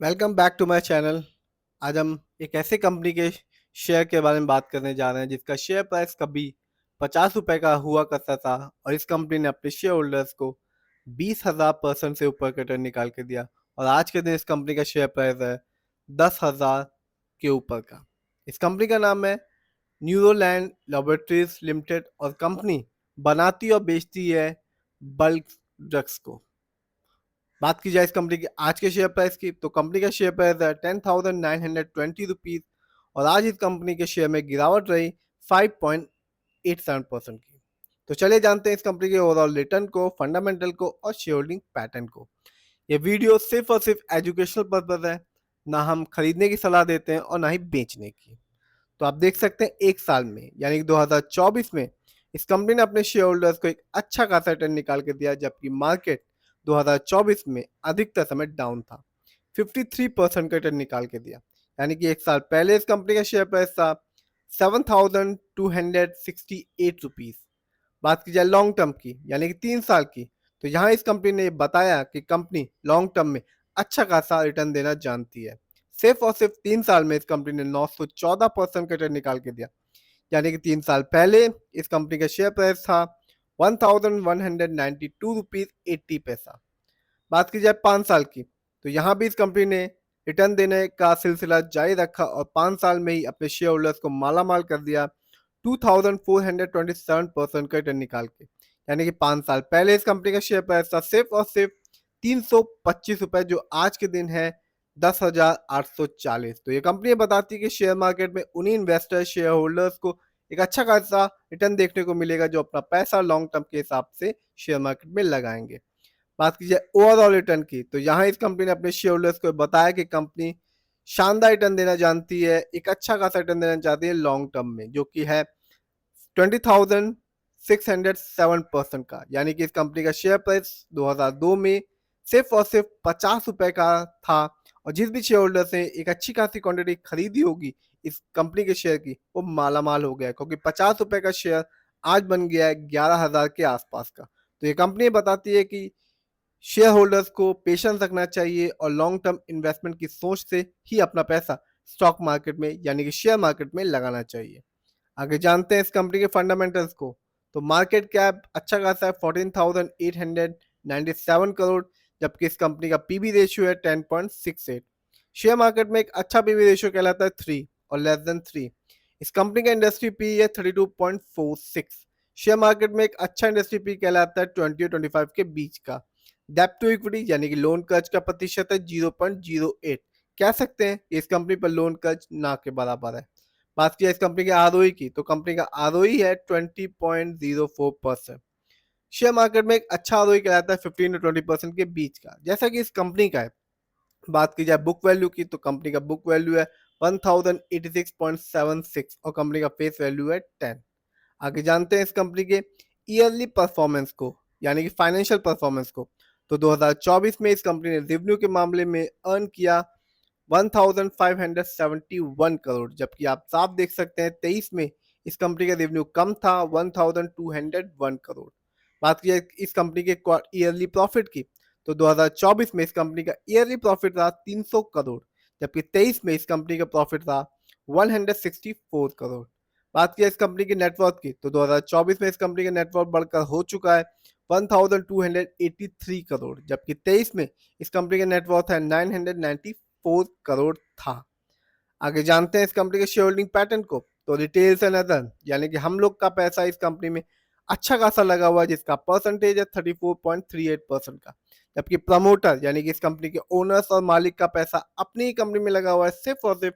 Welcome back to my channel. आज हम एक ऐसे कंपनी के शेयर के बारे में बात करने जा रहे हैं जिसका शेयर प्राइस कभी 50 रुपए का हुआ करता था और इस कंपनी ने अपने शेयर होल्डर्स को 20,000% से ऊपर का रिटर्न निकाल के दिया और आज के दिन इस कंपनी का शेयर प्राइस है 10,000 के ऊपर का। इस कंपनी का नाम है न्यूरोलैंड लैबोरेटरीज लिमिटेड और कंपनी बनाती और बेचती है बल्क ड्रग्स को। बात की जाए इस कंपनी की आज के शेयर प्राइस की तो कंपनी का शेयर प्राइस है 10,920 रुपीज और आज इस कंपनी के शेयर में गिरावट रही 5.87% की। तो चलिए जानते हैं इस कंपनी के ओवरऑल रिटर्न को, फंडामेंटल को और शेयर होल्डिंग पैटर्न को। ये वीडियो सिर्फ और सिर्फ एजुकेशनल पर्पज है, ना हम खरीदने की सलाह देते हैं और ना ही बेचने की। तो आप देख सकते हैं एक साल में यानी कि 2024 में इस कंपनी ने अपने शेयर होल्डर्स को एक अच्छा खासा रिटर्न निकाल के दिया, जबकि मार्केट 2024 में अधिकतर समय डाउन था। 53% का रिटर्न निकाल के दिया, यानी कि एक साल पहले इस कंपनी का शेयर प्राइस था 7,268 रुपीज। बात की जाए लॉन्ग टर्म की यानी कि 3 साल की, तो यहाँ इस कंपनी ने बताया कि कंपनी लॉन्ग टर्म में अच्छा खासा रिटर्न देना जानती है। सिर्फ और सिर्फ 3 साल में इस कंपनी ने 914% का रिटर्न निकाल के दिया, यानी कि 3 साल पहले इस कंपनी का शेयर प्राइस था 1,192 रुपीज 80 पैसा। बात की जाए 5 साल की, तो यहाँ भी इस कंपनी ने रिटर्न देने का सिलसिला जारी रखा और 5 साल में ही अपने शेयर होल्डर्स को माला माल कर दिया 2,427% का रिटर्न निकाल के। यानी कि 5 साल पहले इस कंपनी का शेयर प्राइस था सिर्फ और सिर्फ 325 रुपए, जो आज के दिन है 10,840। तो ये कंपनी बताती है कि शेयर मार्केट में उन्हीं इन्वेस्टर शेयर होल्डर्स को एक अच्छा खासा रिटर्न देखने को मिलेगा जो अपना पैसा लॉन्ग टर्म के हिसाब से शेयर मार्केट में लगाएंगे। बात की जाए ओवरऑल रिटर्न की, तो यहाँ इस कंपनी ने अपने शेयर होल्डर्स को बताया कि कंपनी शानदार रिटर्न देना जानती है, एक अच्छा खासा रिटर्न देना चाहती है लॉन्ग टर्म में, जो कि है 20,607% का। यानी कि इस कंपनी का शेयर प्राइस 2002 में सिर्फ और सिर्फ 50 रुपए का था और जिस भी शेयर होल्डर ने एक अच्छी खासी क्वांटिटी खरीदी होगी इस कंपनी के शेयर की, वो माला माल हो गया, क्योंकि 50 रुपए का शेयर आज बन गया है 11,000 के आसपास का। तो ये कंपनी बताती है कि शेयर होल्डर्स को पेशेंस रखना चाहिए और लॉन्ग टर्म इन्वेस्टमेंट की सोच से ही अपना पैसा स्टॉक मार्केट में यानी कि शेयर मार्केट में लगाना चाहिए। आगे जानते हैं इस कंपनी के फंडामेंटल्स को। तो मार्केट कैप अच्छा खासा है 14,897 करोड़, जबकि इस कंपनी का पीबी रेशियो है 10.68। शेयर मार्केट में एक अच्छा पीबी रेशियो कहलाता है 3 और लेस देन 3। इस कंपनी का इंडस्ट्री पी है 32.46। शेयर मार्केट में एक अच्छा इंडस्ट्री पी कहलाता है 20 और 25 के बीच का। डेप्ट टू इक्विटी यानी कि लोन कर्ज का प्रतिशत है 0.08। कह सकते हैं कि इस कंपनी पर लोन कर्ज ना के बराबर है। बात किया इस कंपनी के आरओई की, तो कंपनी का आरओई है 20.04%। शेयर मार्केट में एक अच्छा आरओई कहलाता है 15 to 20% के बीच का, जैसा कि इस कंपनी का है। बात की जाए बुक वैल्यू की, तो कंपनी का बुक वैल्यू है 1086.76 और कंपनी का फेस वैल्यू है 10। आगे जानते हैं इस कंपनी के ईयरली परफॉर्मेंस को यानी कि फाइनेंशियल परफॉर्मेंस को। तो 2024 में इस कंपनी ने रेवेन्यू के मामले में अर्न किया 1571 करोड़, जबकि आप साफ देख सकते हैं 23 में इस कंपनी का रेवेन्यू कम था 1201 करोड़। बात की जाए इस कंपनी के ईयरली प्रॉफिट की, तो 2024 में इस कंपनी का ईयरली प्रॉफिट था 300 करोड़, जबकि 23 में इस कंपनी का प्रॉफिट था 164 करोड़। बात की इस कंपनी की नेटवर्थ की, तो 2024 में इस कंपनी का नेटवर्थ बढ़कर हो चुका है 1283 करोड़, जबकि 23 में इस कंपनी का नेटवर्थ है 994 करोड़ था। आगे जानते हैं इस कंपनी के शेयर होल्डिंग पैटर्न को। तो रिटेल्स एंड अदर यानी कि हम लोग का पैसा इस कंपनी में अच्छा खासा लगा हुआ है, जिसका परसेंटेज है 34.38% का, जबकि प्रमोटर यानी कि इस कंपनी के ओनर्स और मालिक का पैसा अपनी ही कंपनी में लगा हुआ है सिर्फ और सिर्फ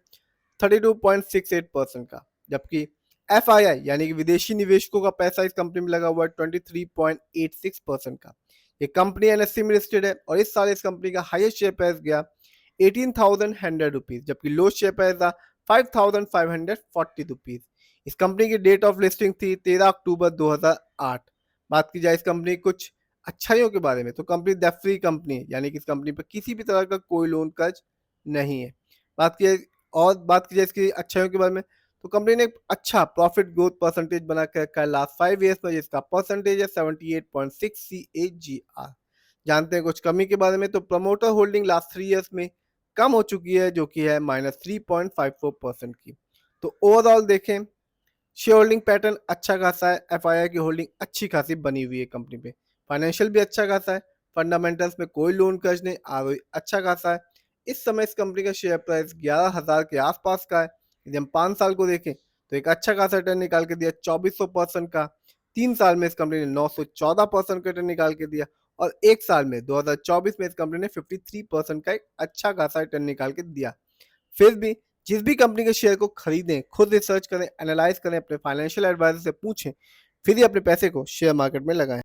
32.68% का, जबकि FII यानी कि विदेशी निवेशकों का पैसा इस कंपनी में लगा हुआ है 23.86% का। ये कंपनी NSE में लिस्टेड है और इस साल इस कंपनी का हाईएस्ट शेयर प्राइस गया 18,100 रुपीज, जबकि लो शेयर प्राइस था 5,540 रुपीज। इस कंपनी की डेट ऑफ लिस्टिंग थी 13 अक्टूबर 2008। बात की जाए इस कंपनी की कुछ अच्छाइयों के बारे में, तो कंपनी डेब्ट फ्री कंपनी है, यानी कि इस कंपनी पर किसी भी तरह का कोई लोन कर्ज नहीं है। बात की जाए इसकी अच्छाइयों के बारे में, तो कंपनी ने एक अच्छा प्रॉफिट ग्रोथ परसेंटेज बना के रखा है लास्ट 5 ईयर्स में, जिसका परसेंटेज है 78.6 CAGR। जानते हैं कुछ कमी के बारे में, तो प्रमोटर होल्डिंग लास्ट 3 ईयर्स में कम हो चुकी है, जो कि है -3.54% की। तो ओवरऑल देखें, शेयर होल्डिंग पैटर्न अच्छा खासा है, एफआईआई की होल्डिंग अच्छी खासी बनी हुई है कंपनी पे, फाइनेंशियल भी अच्छा खासा है, फंडामेंटल्स में कोई लोन कर्ज नहीं, आरओई अच्छा खासा है। इस समय इस कंपनी का शेयर प्राइस 11,000 के आसपास का है। यदि हम 5 साल को देखें तो एक अच्छा खासा रिटर्न निकाल के दिया 2400% का। 3 साल में इस कंपनी ने 914% का रिटर्न निकाल के दिया, और 1 साल में 2024 में इस कंपनी ने 53% का एक अच्छा खासा रिटर्न निकाल के दिया। फिर भी जिस भी कंपनी के शेयर को खरीदें, खुद रिसर्च करें, एनालाइज करें, अपने फाइनेंशियल एडवाइजर से पूछें, फिर ही अपने पैसे को शेयर मार्केट में लगाएं।